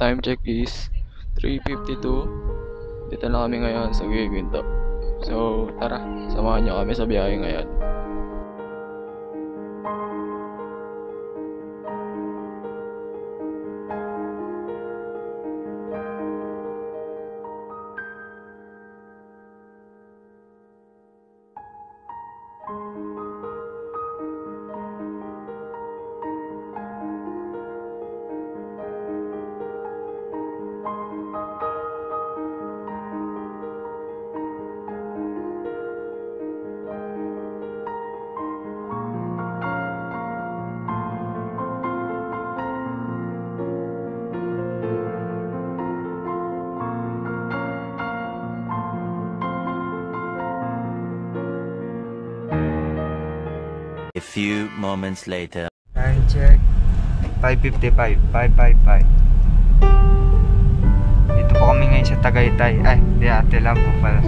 Time check is 3:52. Dito na kami ngayon sa Giginto. So tara, samahan niyo kami sa biyahe ngayon. A few moments later. Time check. 5:55. 5:55. Dito po kami ngayon sa Tagaytay. Ay, di ate lang po pala.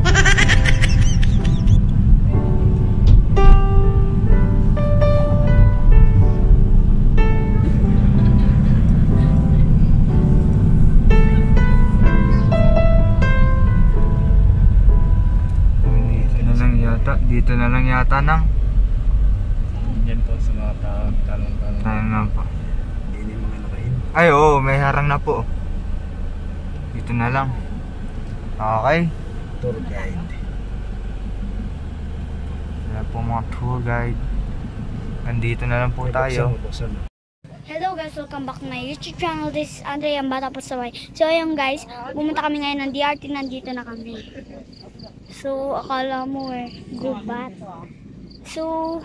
Dito na lang yata nang. Yan po sa mga talong-talong. Sayang nga po. Hindi mga nakain. Ay oo, may harang na po. Dito na lang. Okay. Tour guide. Wala po mga tour guide. Nandito na lang po tayo. Hello guys, welcome back to my YouTube channel. This is Andre, ang bata po sa way. So ayun guys, pumunta kami ngayon ng DRT, nandito na kami. So akala mo gubat. So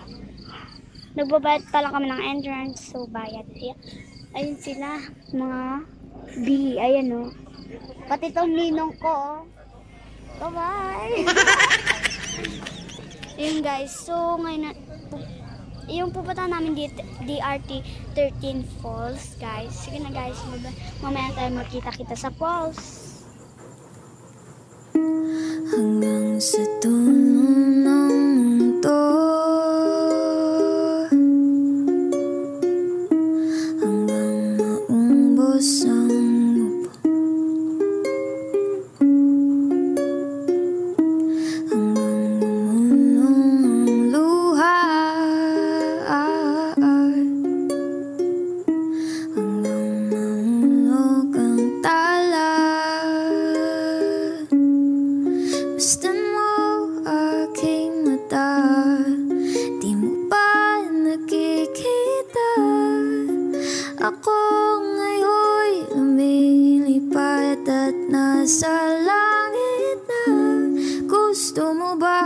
nagbabayad pa lang kami ng entrance, so bayad. Ayun sila, mga B, ayan o. Pati itong ninong ko. Bye-bye! Ayun guys, so ngayon yung pupunta namin dito, DRT 13 Falls guys. Sige na guys, mamaya tayo magkita-kita sa falls. Hanggang sa dulo ng mundo, hanggang maumbos ang mubo, hanggang gumulong ang luha, hanggang mahulog ang tala. Basta mo aking mata, di mo ba nakikita? Ako ngayon'y lumilipad at nasa langit na. Gusto mo ba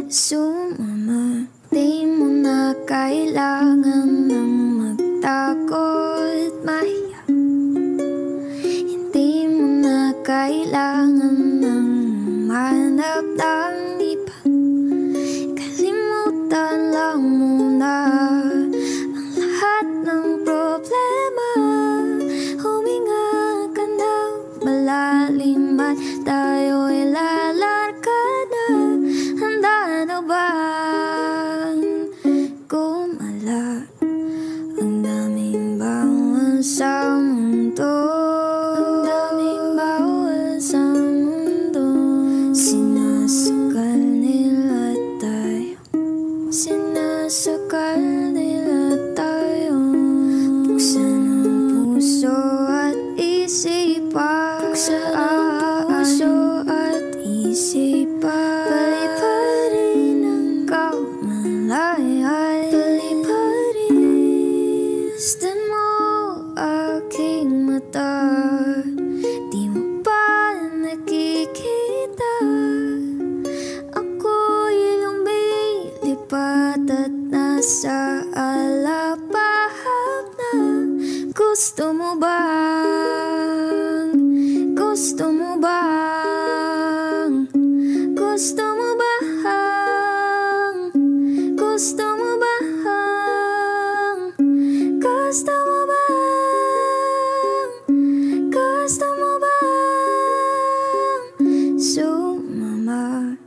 sumama? Di mo na kailangan ng magtakot mahiya. Hindi mo na kailangan ng manap ng iba. Kalimutan lang muna ang lahat ng problema. Huminga ka ng malalim at tayo'y lalarkad na. Handa na bang gumala? Ang daming bawal sa mundo, ang daming bawal sa mundo. Sinasakal nila tayo, sinasakal nila tayo. Buksan ang puso at isipan, buksan ang puso at isipan. Paliparin ang kaumalayay, paliparin. Basta mo aking mata, di mo pa nakikita? Ako'y lumilipad at nasa alapahap na. Gusto mo bang? Gusto mo bang? Gusto mo bang? Gusto mo bang? Gusto mo bang? Gusto mo bang sumama?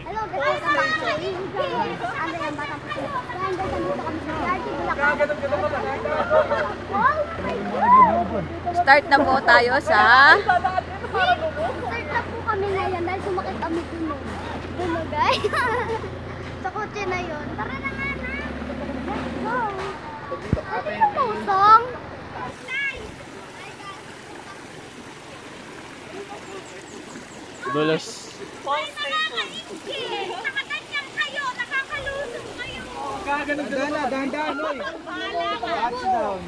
Hello guys, welcome back to Andrea ang Batang Puso. Ngayon guys, nandito kami sa Yardi, Bulacan. Start na po tayo sa... Start na po kami ngayon dahil sumakit kami dun. Dun guys. Sa kotse na yun. Tara na nga na. Let's go. Ito yung pusong. Dulas. Nakaganyan kayo, nakakalusong kayo. Dahan-dahan, oy. Touchdown.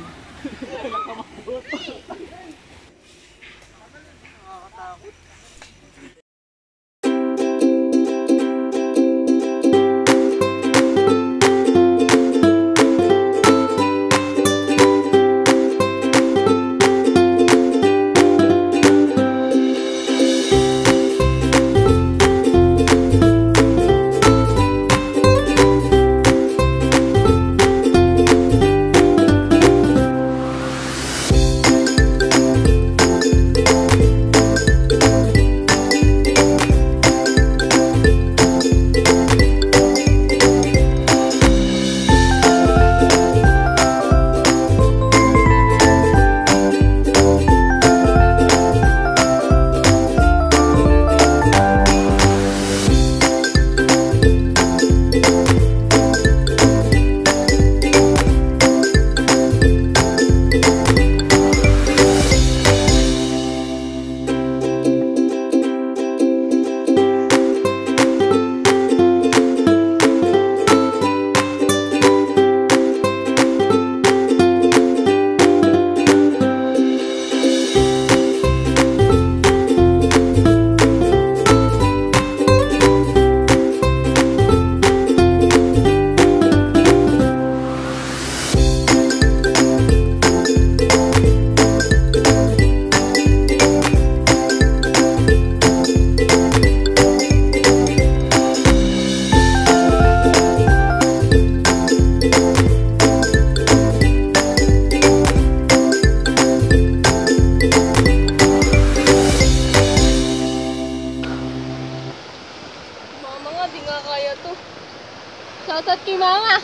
Shoutout kay Mama.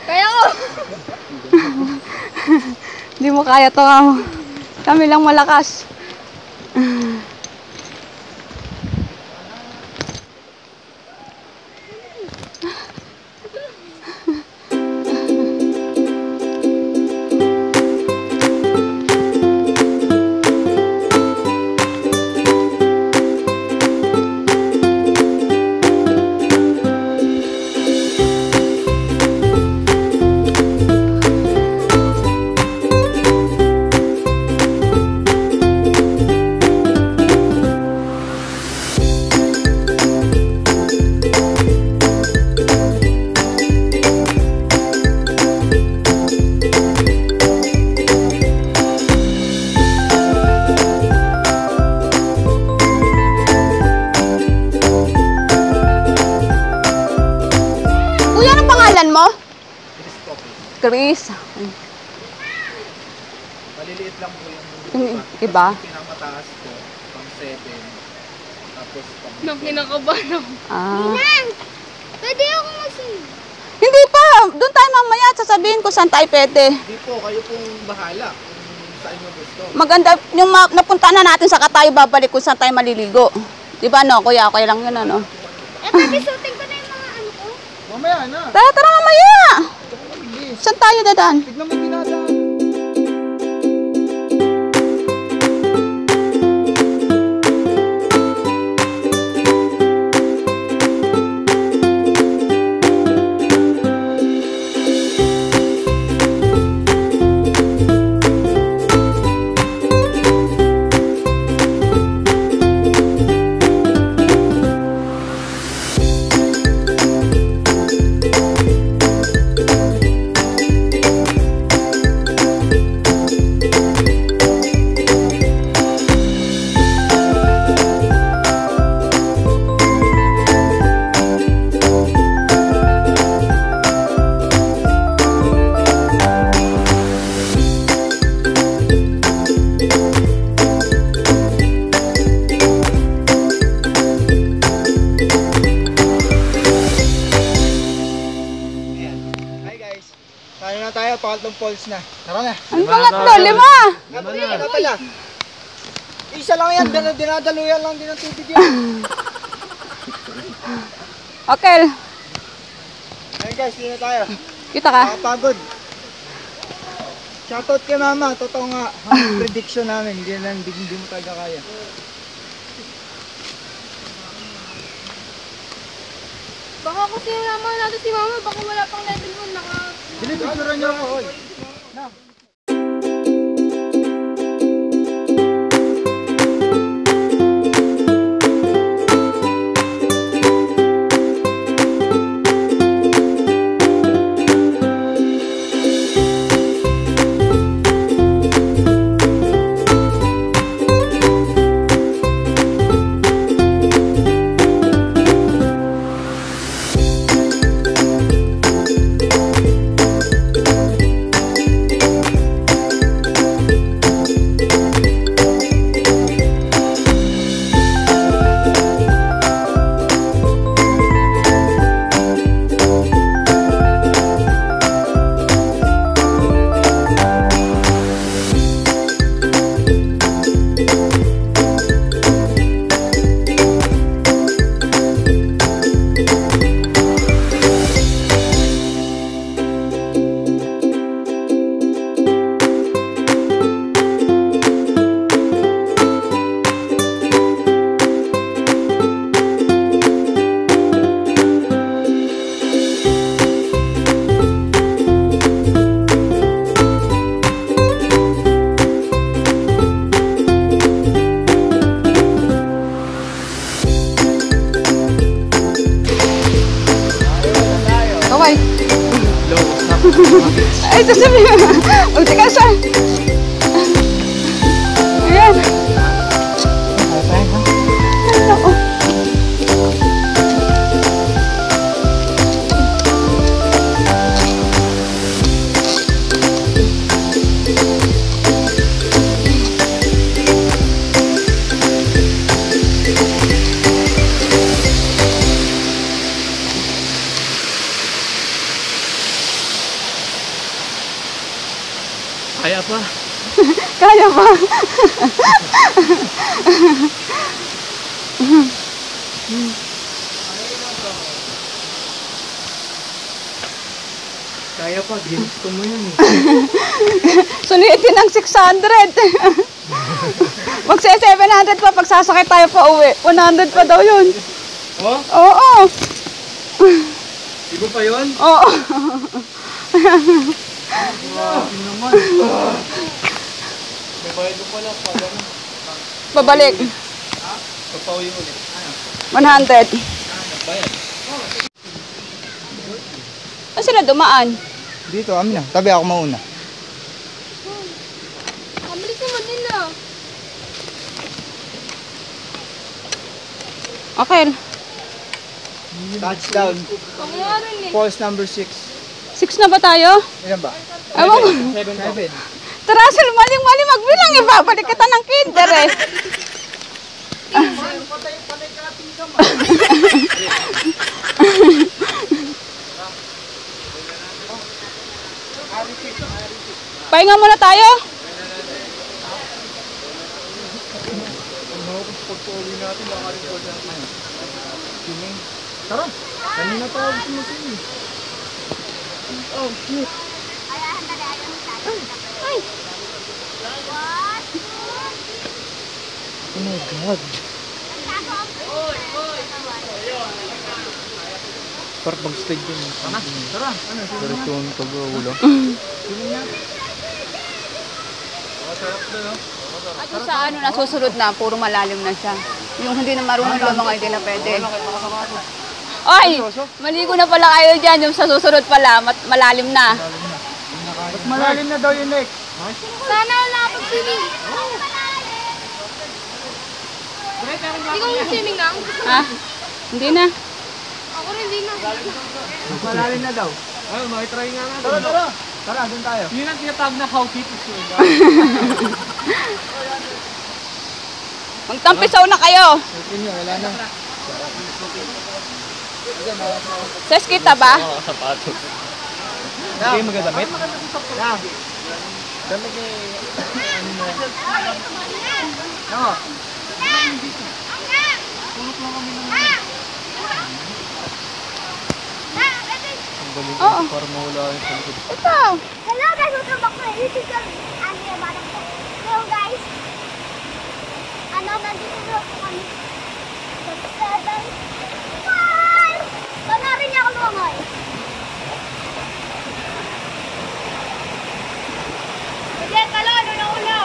Kaya ko. Hindi mo kaya to, kami lang malakas. Mo? Chris. Maliliit lang po yung iba. Pinamataas ko, pang 7. Tapos pang... Nang kinakabahan ako. Pwede ako mag-sing. Hindi pa. Doon tayo mamaya. Sasabihin ko saan tayo pwede. Hindi po, kayo pong bahala kung saan nyo gusto. Maganda. Yung napunta na natin sa tayo babalik kung saan tayo maliligo. Diba no? Kuya, okay lang yun ano? Pwede shooting ko na yung mga ano ko. Mamaya na. Tara mamaya. Saan tayo dadaan? Tignan mo dinadaan. tatlong falls na. Tara na. Ang pangatlo, 5. Ano pala? Isa lang yan, dinadaluyan lang din ng tubig yan. Okay. Ayun guys, dito tayo. Kita ka? Nakapagod. Shoutout kay mama, totoo nga. Ang prediction namin, hindi mo talaga kaya. Baka kasi naman natin si mama, baka wala pang level 1 naka... Binibigturan niyo ako, oy. Na. Okay. Ay, sasabihin. Magtika siya. Ayan. Ako. Kaya pa. Kaya pa. Kaya pa, gusto mo yan eh. Sulitin ang 600. Magse-700 pa pag sasakay tayo pa uwi. 100 pa daw yun. Oh? Oo. Iba pa yun? Oo. Naman. May bayad ko pala pa. Babalik. Papawi ulit. 100. Saan sila dumaan? Dito, amin na. Tabi ako mauna. Kabilis naman din na. Okay. Touchdown. Panguha rin eh. Falls number 6. 6 na ba tayo? Ilan ba? Ewan ko. 7. Tara, maling-mali magbilang. Ibabalik kita ng kinder eh. Pahinga muna tayo. Tara. Kanina pa ako sumusunod. Oh, shit. Oh my God. Parang mag-stage yun. Tara. Pero ito ang pag-ulo. At sa ano, nasusunod na, puro malalim na siya. Yung hindi na marunong mga hindi na pwede. Ay! Maligo na pala kayo dyan. Yung sa susunod pala, malalim na. Mas malalim na daw yung next. Sana wala akong swimming. Hindi ko yung swimming na. Ha? Hindi na. Ako rin hindi na. Mas malalim na daw. Ay, makitry nga natin. Tara, tara. Tara, dun tayo. Yun ang tinatawag na how deep is your God. Magtampisaw na kayo. Okay nyo, wala na. Ses kita ba? Hindi magadamit? Damit ni... Ano? Oo. Formula yung sa likod. Ito. Hello guys, welcome back to my YouTube channel. Andrea Batang po. So guys, nandito na po kami sa 7. Panarin niya ako lumangoy. Sige, talo, ano na ulo?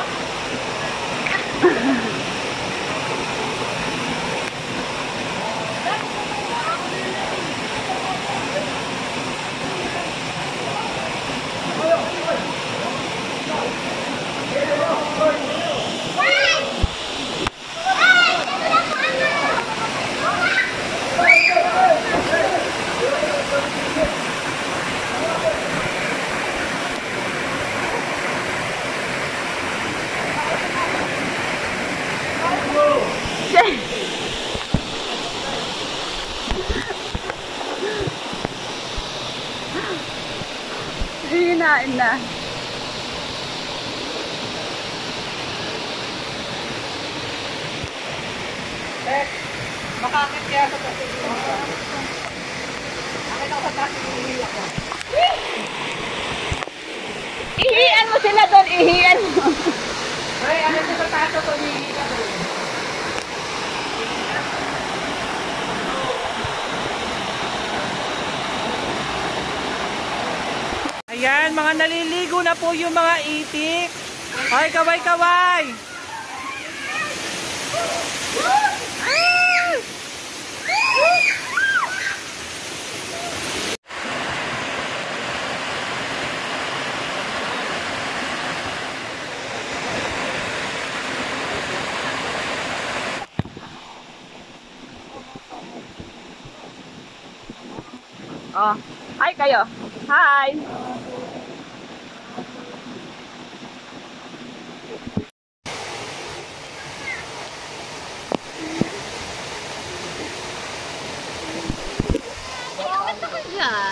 Hihinain na. Makakit kaya sa taas. Akit ako sa taas, hinihihi ako. Ihian mo sila doon, ihian mo. Ay, ano sa taas ito, hinihihi ka doon. Ayan, mga naliligo na po yung mga itik. Ay, kaway-kaway! Oh, hi kayo. Hi.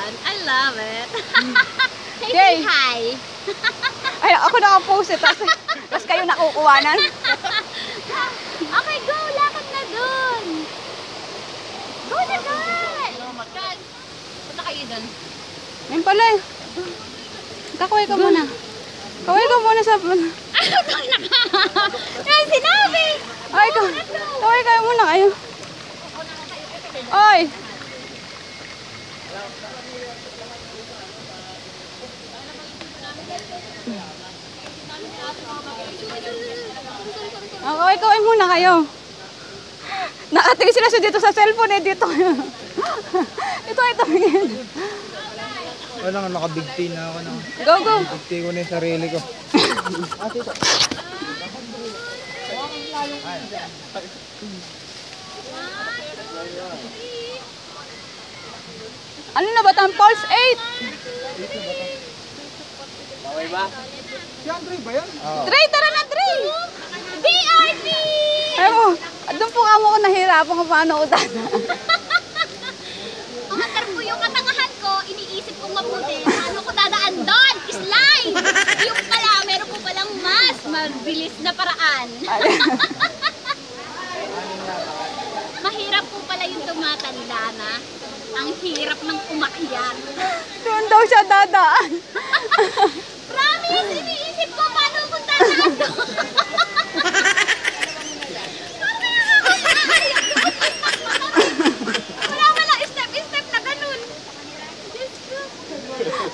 I love it. Yay. Hi. Ay, ako nakapost eh, tapos kayo nakukuwanan. Okay, go. Lakad na dun. Go na dun. Punta kayo dun. Ngayon pala eh. Kakaway ka muna. Kaway ka muna sa... Ano itong Yan sinabi. Ay, kaway ka muna kayo. Oy! Kaway muna kayo. Nakatingin sila dito sa cellphone eh, dito. Ito. Wala nga, nakabigti na ako na. Go. Bigti ko na yung sarili ko. Ano na ba ang Pulse 8? Okay ba? Si Andre ba yan? Dre, tara na, Dre! BRT! Ay mo, doon po kamo ko nahirapan kung paano ko dada. Umatar po yung katangahan ko, iniisip kong mabuti. Paano ko dadaan doon? Slide! Yung pala, meron po palang mas mabilis na paraan. Mahirap po pala yung tumatanda na. Ang hirap ng umakyat. Doon daw siya dadaan. Promise, iniisip ko paano ko dadaan doon. Wala, step na ganun.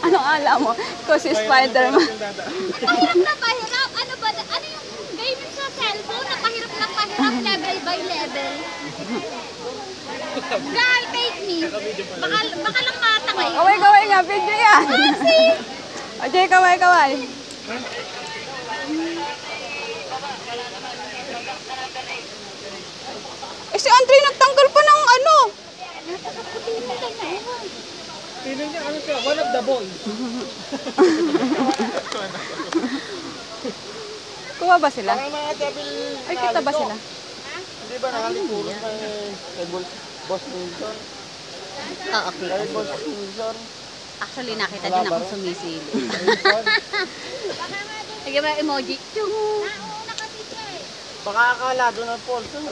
Ano alam mo? Ikaw si Spider-Man. Pahirap na pahirap. Ano ba? Ano yung game sa cellphone na pahirap na pahirap level by level? Guy, take me. Baka lang matangay. Kaway nga, video yan. Okay, kaway. Eh si Andre nagtanggal pa ng ano. Feeling niya, ano siya? One of the boys. Kuha ba sila? Parang mga double... Ay, kita ba sila? Hindi ba nakalipuros kay Boss Wilson? Oo, okay. Kay Boss Wilson. Actually, nakita din akong sumisili. Sige ba emoji? Chung! Baka akala doon ang Paulson.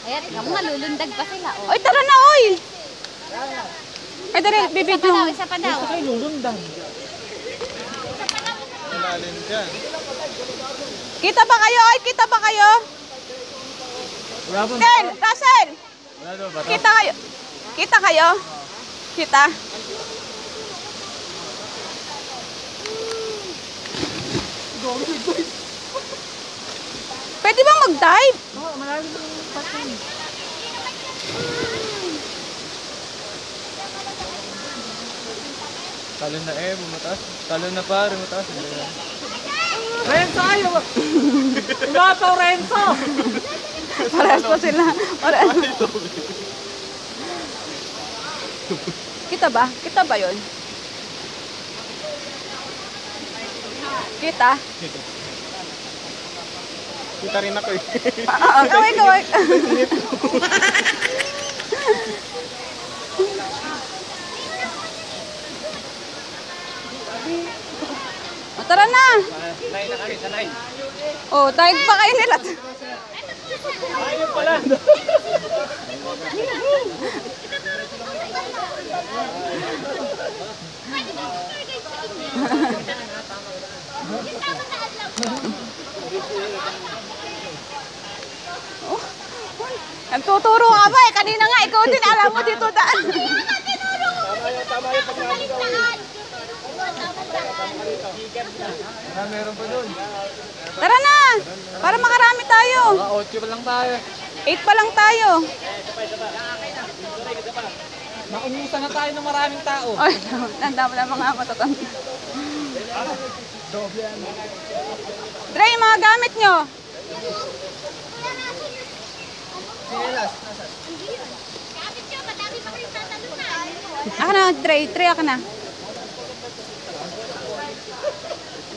Ayan, ikaw mo malulundag pa sila. Oh. Oy, tara na, oy! Ay, dali, bibidyo. Isa pa daw. Ay, lulundan. Kita ba kayo? Oy, kita ba kayo? Ken, Russell! Kita kayo? Kita kayo? Kita? Pwede bang mag-dive? Oo, malalim ang patin. Talon na bumataas. Talon na pare, mataas. Renzo, ayaw! Imapaw, Renzo! Parehas pa sila. Kita ba? Kita ba yun? Kita? Kita rin ako eh. Kaway, kaway. Tara na! Sanay na kami, sanay. Oh, daig pa kayo nila. Ayaw pala. Nagtuturo ka ba eh? Kanina nga, ikaw din alam mo dito daan. Tama yung pagkakagawin. Meron pa doon. Tara na! Para makarami tayo. 8 pa lang tayo. 8 pa lang tayo. Maungusan na tayo ng maraming tao. Ay, nandama na mga matatanda. Dre, yung mga gamit nyo. Ako na, Dre, ako na.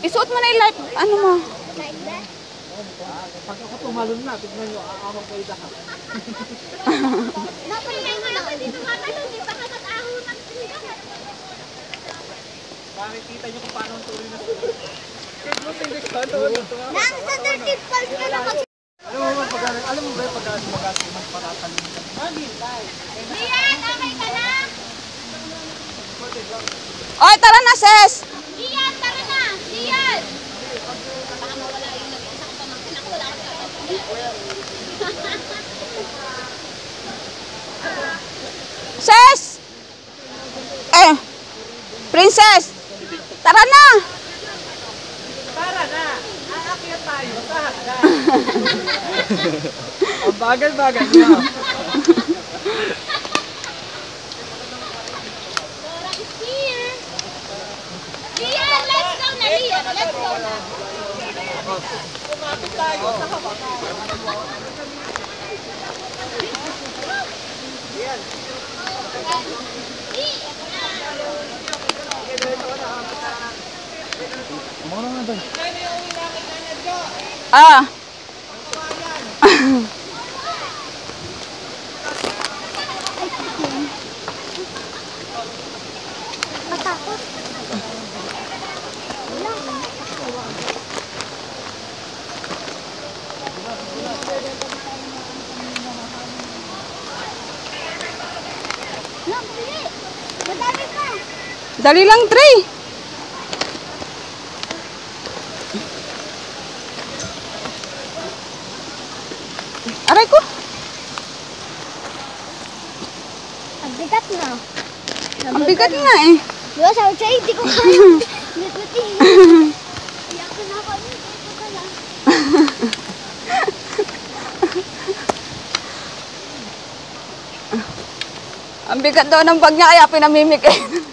Isuot mo na yung life, ano mo? Pag ako tumalon na, tignan nyo, aamang kayo lahat. Napalagay mo ako dito matalon, di ba kamat-ahon ng sinigang? Bakit kita nyo kung paano ang tuloy na sila? Nasa 13 pals ka na kasi. Alam mo ba yung pag-asin magparatalon ka? Ian, okay ka na? Oy, tara na, Ses! Ian, tara na! Ian! Baka mawala yung nag-isa ko pamangkin. Ako wala ko Ses! Princess! Tara na! Tara na! Aakyat tayo sa hagdan! Ang bagal-bagal niya. Dora is here! Ian, let's go na! Ian, let's go na! Kumapit tayo sa hawakan! Ah! Matakot. Madami pa. Dali lang, Dre! Aray ko! Ang bigat na. Ang bigat nga eh. Diba sabi sa'yo, hindi ko kaya. Bitbitin. Iyak ko na ako. Ito ka lang. Ang bigat daw ng bag niya kaya pinamimigay.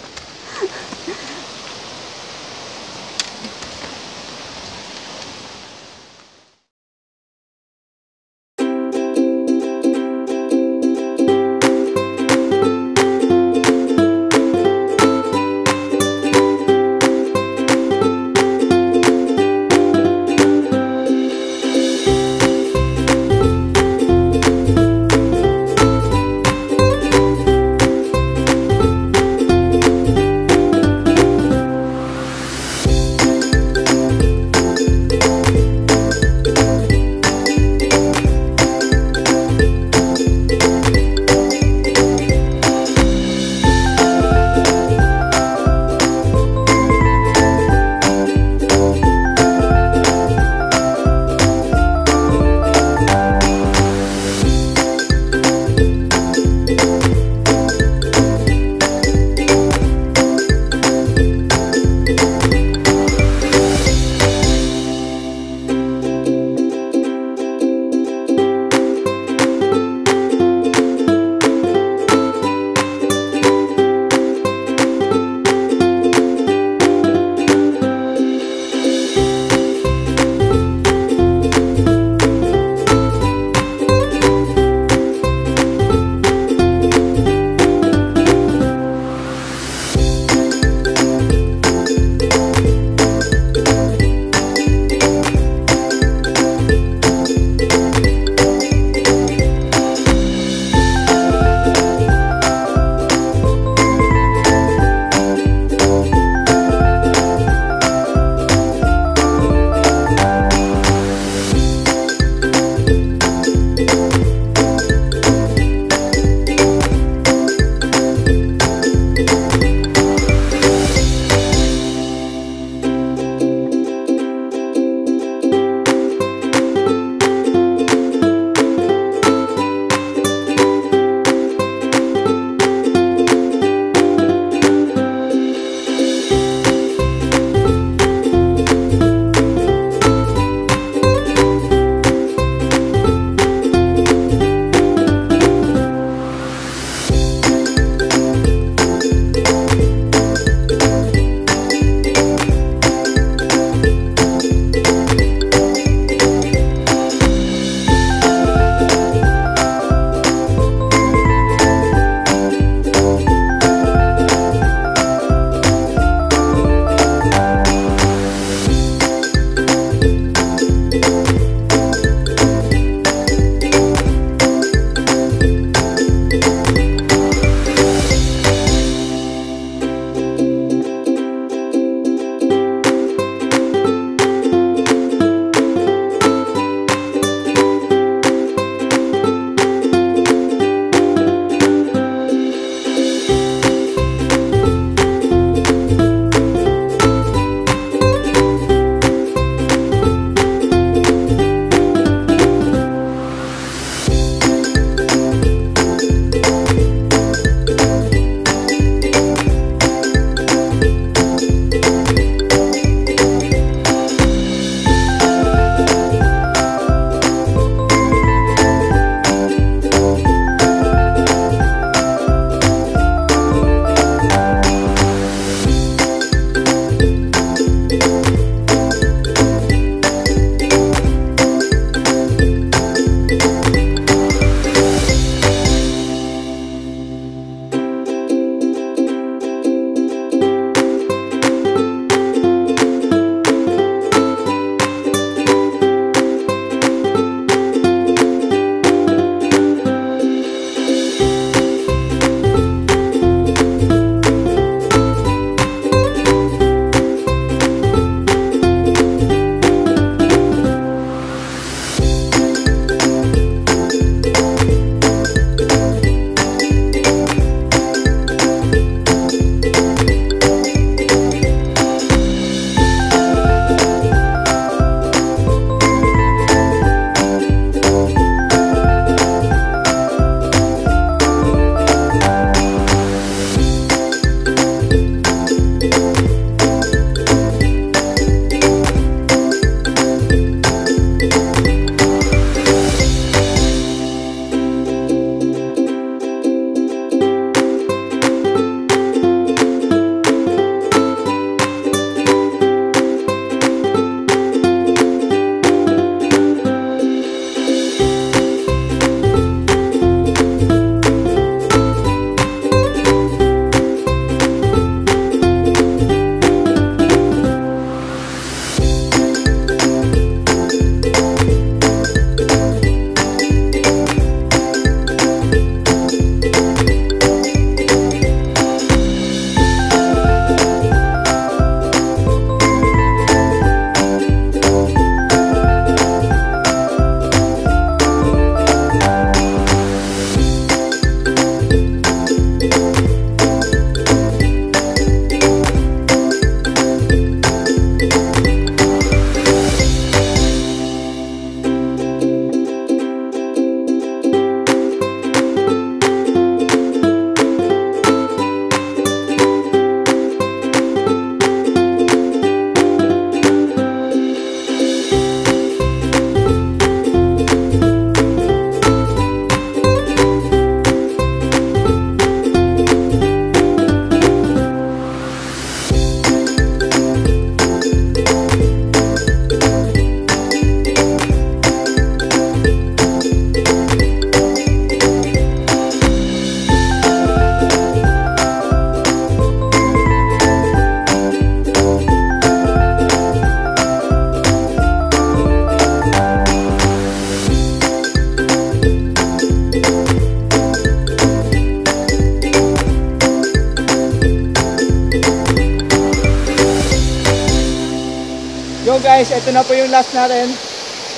guys, ito na po yung last natin.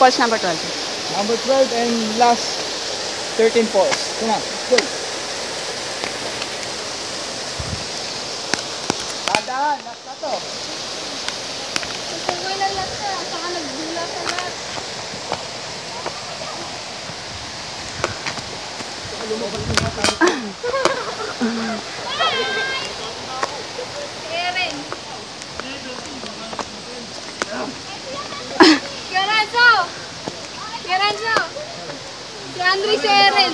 False number 12. Number 12 and last 13 falls. Ito na, go. Tandaan, last na to. Kasaway na lahat ka. Saka nagdula sa lahat. Eren. Garanzo! Garanzo! Si Andre si Eren.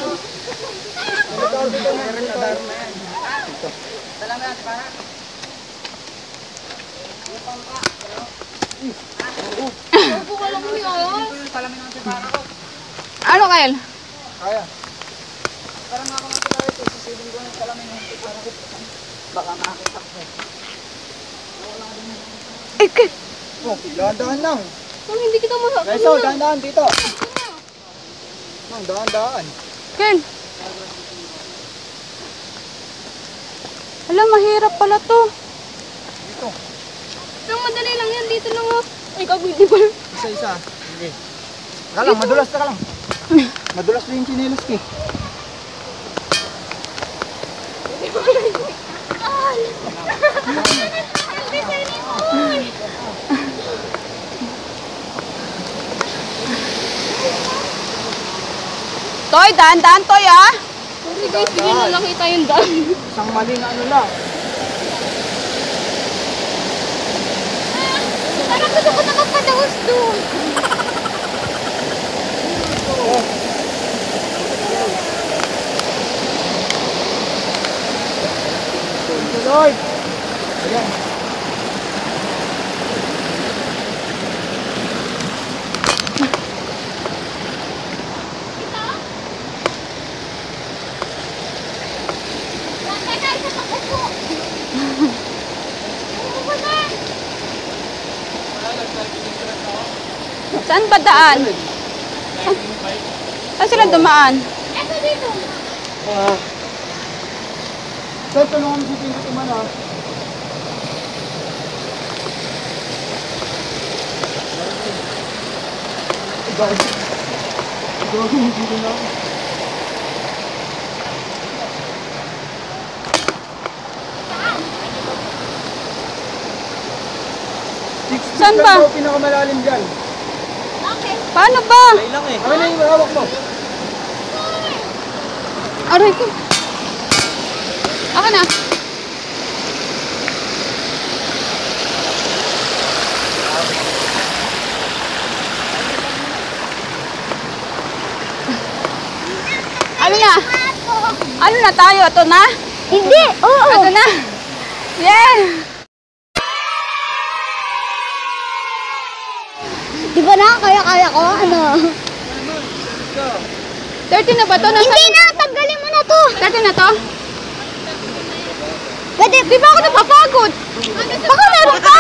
Ano, Kyle? Kaya. Parang ako nga tayo ito. Sisibin ko ng kalamin ng para ko. Baka makakita ko. Oh, dahan-dahan lang. Kung hindi kita mo... Guys, oh, dahan-dahan dito. Dahan-dahan. Kyle. Alam, mahirap pala to. Dito. Nang madali lang yan. Dito lang ako. Ay, kagwili pa. Isa-isa. Okay. Teka lang, madulas ka lang. Madulas na yung chinelas ko eh. Toy, daan-daan, Toy, ah. Sorry guys, hindi na nakita yung daan. Isang maling ano lang. Parang gusto ko nakapadawas doon. Lord! Ayan. Saan ba daan? Saan sila dumaan? Eto dito. Sir, tulungan mo si Pinto Tuman ha. Gago, hindi ko na. Saan ba? Ito pinakamalalim dyan. Paano ba? Ano na yung hawak mo? Aray ko. Ako na. Ano na? Ano na tayo? Ito na? Hindi! Oo! Ito na? Yeah! Di ba na? Kaya ko? Ano? 13 na ba to? Hindi na! Tanggalin mo na to! 13 na to? Pwede! Di ba ako napapagod? Baka meron pa?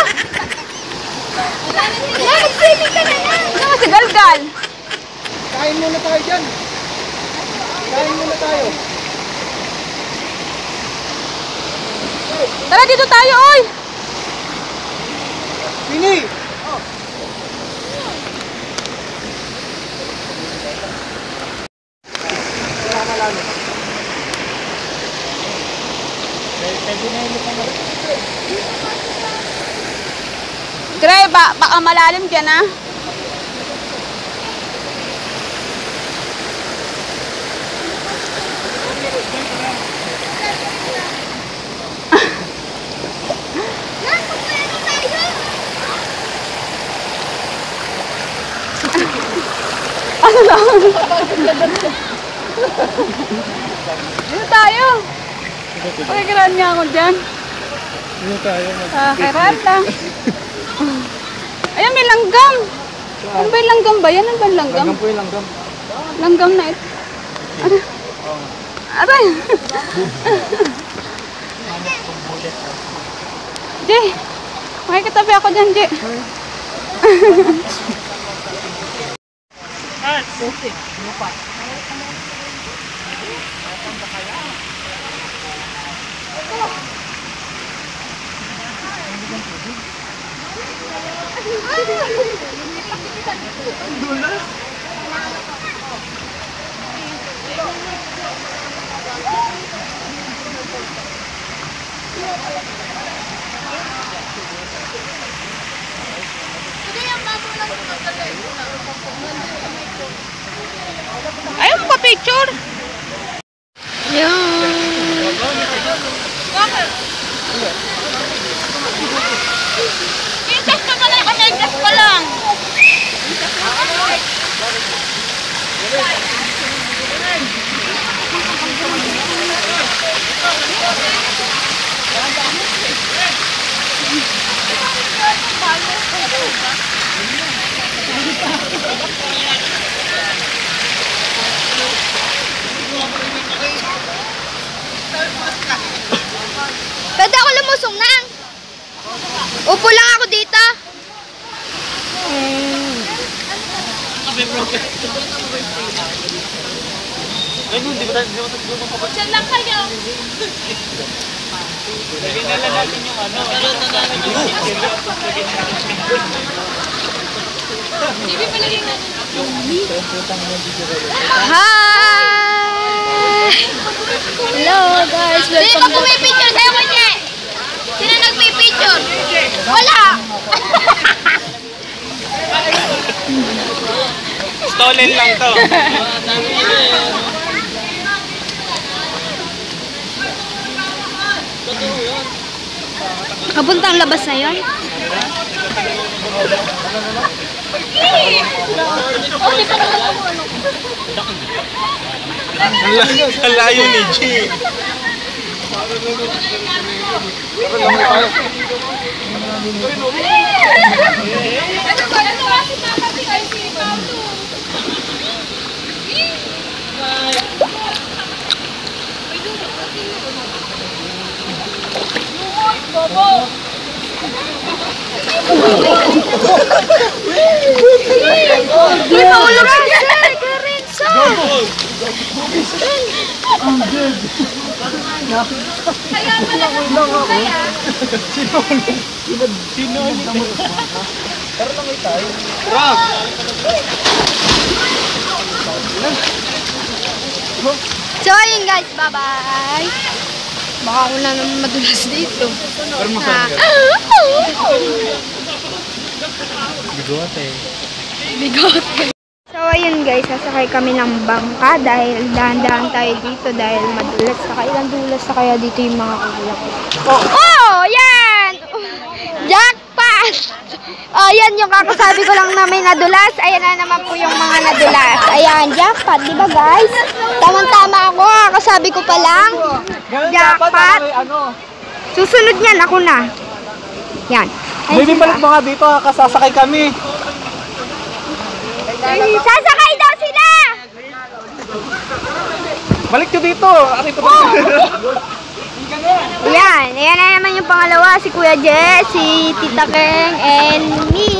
Nag-swimming ka na lang! Ano nga si Galgal? Kain muna tayo dyan. Kain muna tayo. Tara dito tayo, oy! Pini! Dre, baka malalim dyan, ah. Ano lang? Dito tayo. Pakikiran niya ako dyan. Dito tayo. Pakikiran lang. Ayan, may langgam. Ano ba yung langgam ba? Yan ang ba yung langgam? Langgam po yung langgam. Langgam na ito. Aray. Aray. Jay, makikitabi ako dyan, Jay. Ayaw mo ka-picture? Itas ka pala! Itas ka lang! Pwede ako lumusong na. Upo lang ako dito. Diyan lang kayo. Bibi, palagay natin. Hi! Hello guys, Sino welcome ba pumipicture sa'yo, Kunye? Sino nagpipicture? Wala! Stolen lang to. Kapuntang labas na yun? Ang layo ni G. So ayun guys, bye-bye. Baka ako na naman madulas dito. Bigote. So ayun guys, sasakay kami ng bangka dahil dahan-dahan tayo dito dahil madulas. Ilang dulas na kaya dito yung mga kuya ko. Oh, yan! Jackpot! Oh, yan yung kakasabi ko lang na may nadulas. Ayan na naman po yung mga nadulas. Ayan, jackpot, di ba guys? Tamang-tama ako, kakasabi ko pa lang. Jackpot. Susunod niyan, ako na. Yan. Maybe balik mo nga dito, kasasakay kami. Sasakay daw sila! Balik nyo dito. Yan, ayan na naman yung pangalawa, si Kuya Jess, si Tita Keng, and me.